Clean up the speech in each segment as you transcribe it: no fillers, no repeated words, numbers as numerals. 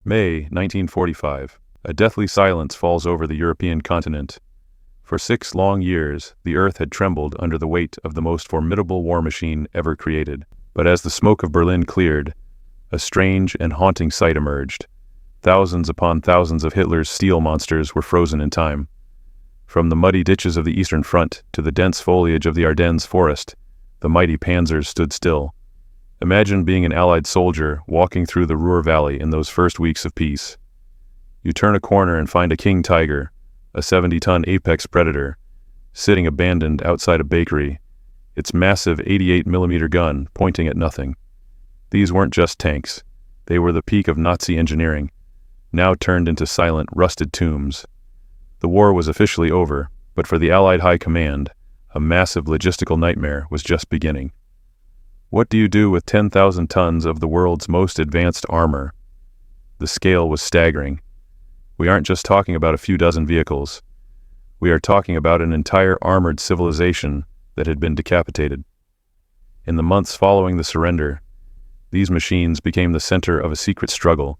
May 1945. A deathly silence falls over the European continent. For 6 long years, the earth had trembled under the weight of the most formidable war machine ever created. But as the smoke of Berlin cleared, a strange and haunting sight emerged. Thousands upon thousands of Hitler's steel monsters were frozen in time. From the muddy ditches of the Eastern Front to the dense foliage of the Ardennes forest, the mighty Panthers stood still. Imagine being an Allied soldier walking through the Ruhr Valley in those first weeks of peace. You turn a corner and find a king tiger, a 70-ton apex predator, sitting abandoned outside a bakery, its massive 88mm gun pointing at nothing. These weren't just tanks. They were the peak of Nazi engineering, now turned into silent, rusted tombs. The war was officially over, but for the Allied High Command, a massive logistical nightmare was just beginning. What do you do with 10,000 tons of the world's most advanced armor? The scale was staggering. We aren't just talking about a few dozen vehicles. We are talking about an entire armored civilization that had been decapitated. In the months following the surrender, these machines became the center of a secret struggle.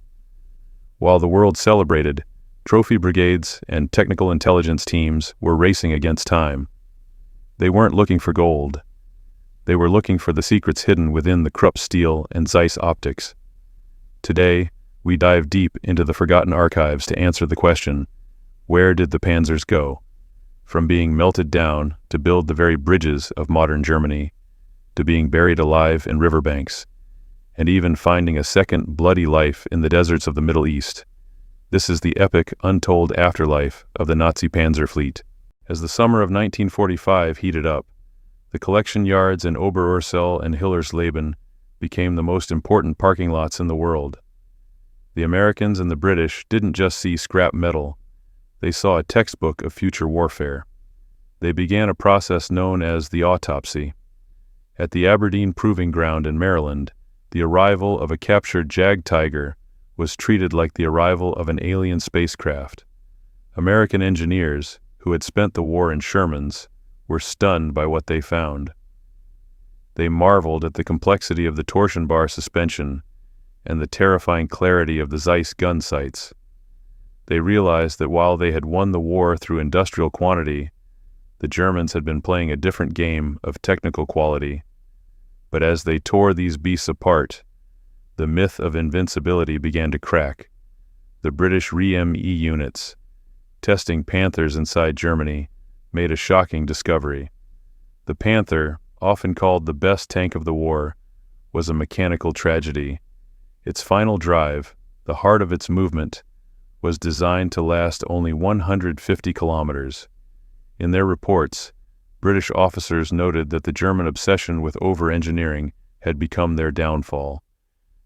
While the world celebrated, trophy brigades and technical intelligence teams were racing against time. They weren't looking for gold. They were looking for the secrets hidden within the Krupp steel and Zeiss optics. Today, we dive deep into the forgotten archives to answer the question, where did the Panzers go? From being melted down to build the very bridges of modern Germany, to being buried alive in riverbanks, and even finding a second bloody life in the deserts of the Middle East. This is the epic, untold afterlife of the Nazi Panzer fleet. As the summer of 1945 heated up, the collection yards in Oberursel and Hillersleben became the most important parking lots in the world. The Americans and the British didn't just see scrap metal, they saw a textbook of future warfare. They began a process known as the autopsy. At the Aberdeen Proving Ground in Maryland, the arrival of a captured Jag Tiger was treated like the arrival of an alien spacecraft. American engineers, who had spent the war in Shermans, were stunned by what they found. They marveled at the complexity of the torsion bar suspension and the terrifying clarity of the Zeiss gun sights. They realized that while they had won the war through industrial quantity, the Germans had been playing a different game of technical quality. But as they tore these beasts apart, the myth of invincibility began to crack. The British RE-ME units, testing Panthers inside Germany, made a shocking discovery. The Panther, often called the best tank of the war, was a mechanical tragedy. Its final drive, the heart of its movement, was designed to last only 150 kilometers. In their reports, British officers noted that the German obsession with over-engineering had become their downfall.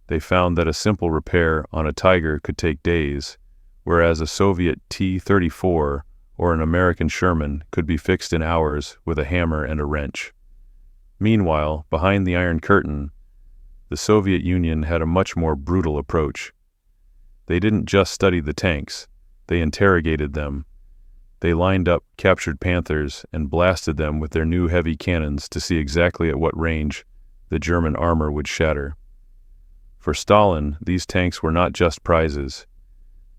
They found that a simple repair on a Tiger could take days, whereas a Soviet T-34 or an American Sherman could be fixed in hours with a hammer and a wrench. Meanwhile, behind the Iron Curtain, the Soviet Union had a much more brutal approach. They didn't just study the tanks, they interrogated them. They lined up captured Panthers and blasted them with their new heavy cannons to see exactly at what range the German armor would shatter. For Stalin, these tanks were not just prizes.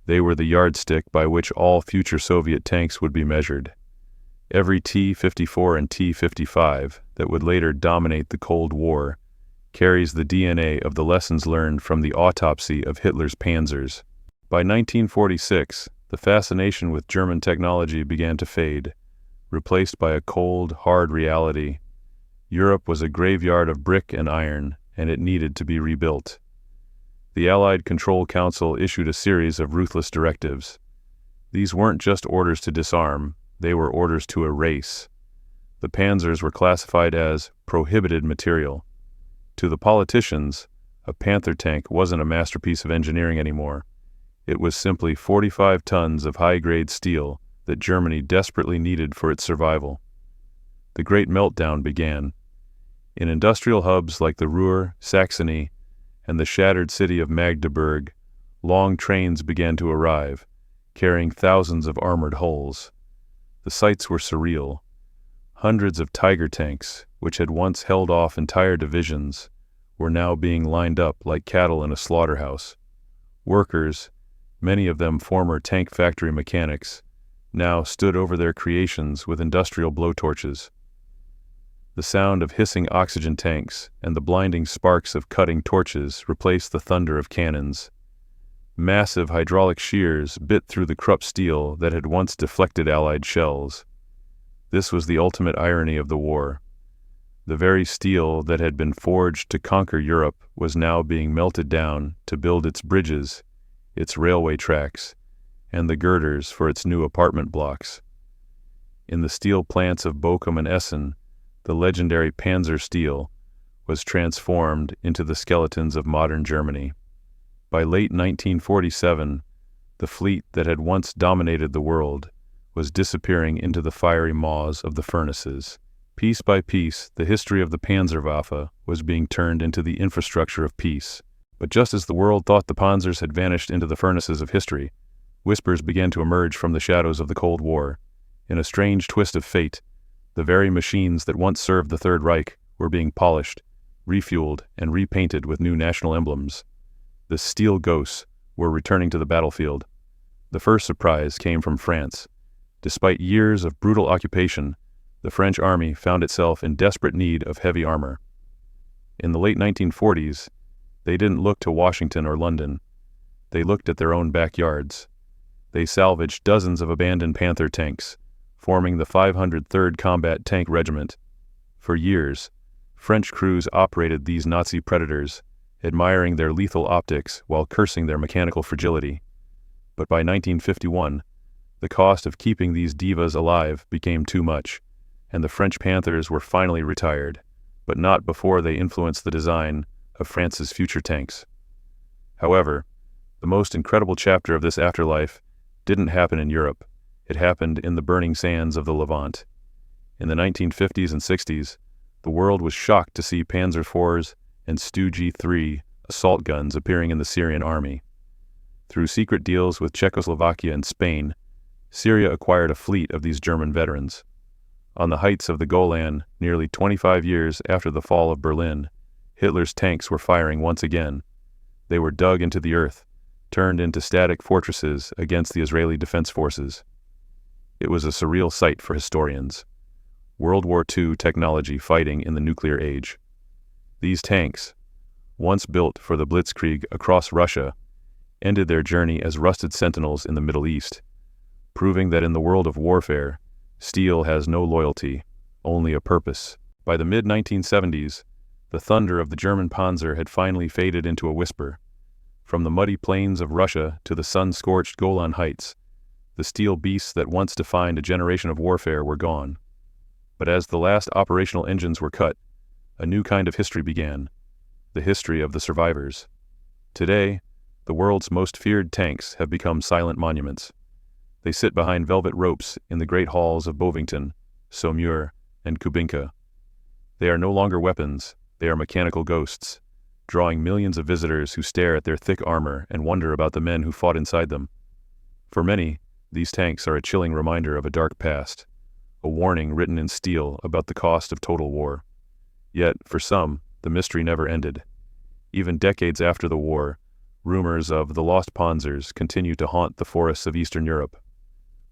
They were the yardstick by which all future Soviet tanks would be measured. Every T-54 and T-55 that would later dominate the Cold War carries the DNA of the lessons learned from the autopsy of Hitler's Panzers. By 1946, the fascination with German technology began to fade, replaced by a cold, hard reality. Europe was a graveyard of brick and iron, and it needed to be rebuilt. The Allied Control Council issued a series of ruthless directives. These weren't just orders to disarm, they were orders to erase. The Panzers were classified as prohibited material. To the politicians, a Panther tank wasn't a masterpiece of engineering anymore. It was simply 45 tons of high-grade steel that Germany desperately needed for its survival. The Great Meltdown began. In industrial hubs like the Ruhr, Saxony, and the shattered city of Magdeburg, long trains began to arrive, carrying thousands of armored hulls. The sights were surreal. Hundreds of Tiger tanks, which had once held off entire divisions, were now being lined up like cattle in a slaughterhouse. Workers, many of them former tank factory mechanics, now stood over their creations with industrial blowtorches. The sound of hissing oxygen tanks and the blinding sparks of cutting torches replaced the thunder of cannons. Massive hydraulic shears bit through the Krupp steel that had once deflected Allied shells. This was the ultimate irony of the war. The very steel that had been forged to conquer Europe was now being melted down to build its bridges, its railway tracks, and the girders for its new apartment blocks. In the steel plants of Bochum and Essen, the legendary Panzer steel was transformed into the skeletons of modern Germany. By late 1947, the fleet that had once dominated the world was disappearing into the fiery maws of the furnaces. Piece by piece, the history of the Panzerwaffe was being turned into the infrastructure of peace. But just as the world thought the Panzers had vanished into the furnaces of history, whispers began to emerge from the shadows of the Cold War. In a strange twist of fate, the very machines that once served the Third Reich were being polished, refueled, and repainted with new national emblems. The steel ghosts were returning to the battlefield. The first surprise came from France. Despite years of brutal occupation, the French army found itself in desperate need of heavy armor. In the late 1940s, they didn't look to Washington or London. They looked at their own backyards. They salvaged dozens of abandoned Panther tanks, forming the 503rd Combat Tank Regiment. For years, French crews operated these Nazi predators, admiring their lethal optics while cursing their mechanical fragility. But by 1951, the cost of keeping these divas alive became too much, and the French Panthers were finally retired, but not before they influenced the design of France's future tanks. However, the most incredible chapter of this afterlife didn't happen in Europe. It happened in the burning sands of the Levant. In the 1950s and 60s, the world was shocked to see Panzer IVs and Stu G3 assault guns appearing in the Syrian army. Through secret deals with Czechoslovakia and Spain, Syria acquired a fleet of these German veterans. On the heights of the Golan, nearly 25 years after the fall of Berlin, Hitler's tanks were firing once again. They were dug into the earth, turned into static fortresses against the Israeli Defense Forces. It was a surreal sight for historians. World War II technology fighting in the nuclear age. These tanks, once built for the blitzkrieg across Russia, ended their journey as rusted sentinels in the Middle East, proving that in the world of warfare, steel has no loyalty, only a purpose. By the mid-1970s, the thunder of the German Panzer had finally faded into a whisper. From the muddy plains of Russia to the sun-scorched Golan Heights, the steel beasts that once defined a generation of warfare were gone. But as the last operational engines were cut, a new kind of history began, the history of the survivors. Today, the world's most feared tanks have become silent monuments. They sit behind velvet ropes in the great halls of Bovington, Saumur, and Kubinka. They are no longer weapons, they are mechanical ghosts, drawing millions of visitors who stare at their thick armor and wonder about the men who fought inside them. For many, these tanks are a chilling reminder of a dark past, a warning written in steel about the cost of total war. Yet, for some, the mystery never ended. Even decades after the war, rumors of the lost Panzers continue to haunt the forests of Eastern Europe.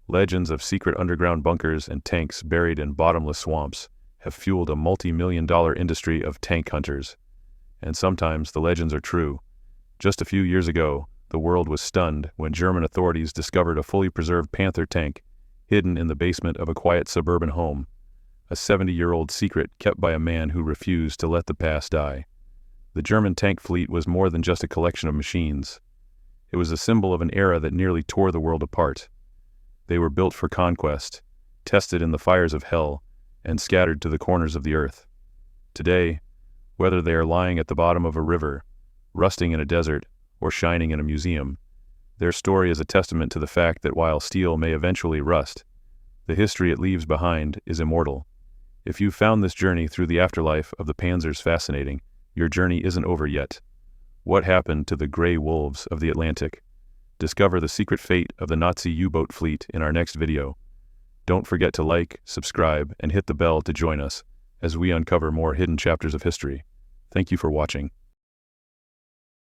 Legends of secret underground bunkers and tanks buried in bottomless swamps have fueled a multi-million-dollar industry of tank hunters. And sometimes the legends are true. Just a few years ago, the world was stunned when German authorities discovered a fully preserved Panther tank hidden in the basement of a quiet suburban home, a 70-year-old secret kept by a man who refused to let the past die. The German tank fleet was more than just a collection of machines. It was a symbol of an era that nearly tore the world apart. They were built for conquest, tested in the fires of hell, and scattered to the corners of the earth. Today, whether they are lying at the bottom of a river, rusting in a desert, or shining in a museum, their story is a testament to the fact that while steel may eventually rust, the history it leaves behind is immortal. If you found this journey through the afterlife of the Panzers fascinating, your journey isn't over yet. What happened to the gray wolves of the Atlantic? Discover the secret fate of the Nazi U-boat fleet in our next video. Don't forget to like, subscribe, and hit the bell to join us as we uncover more hidden chapters of history. Thank you for watching.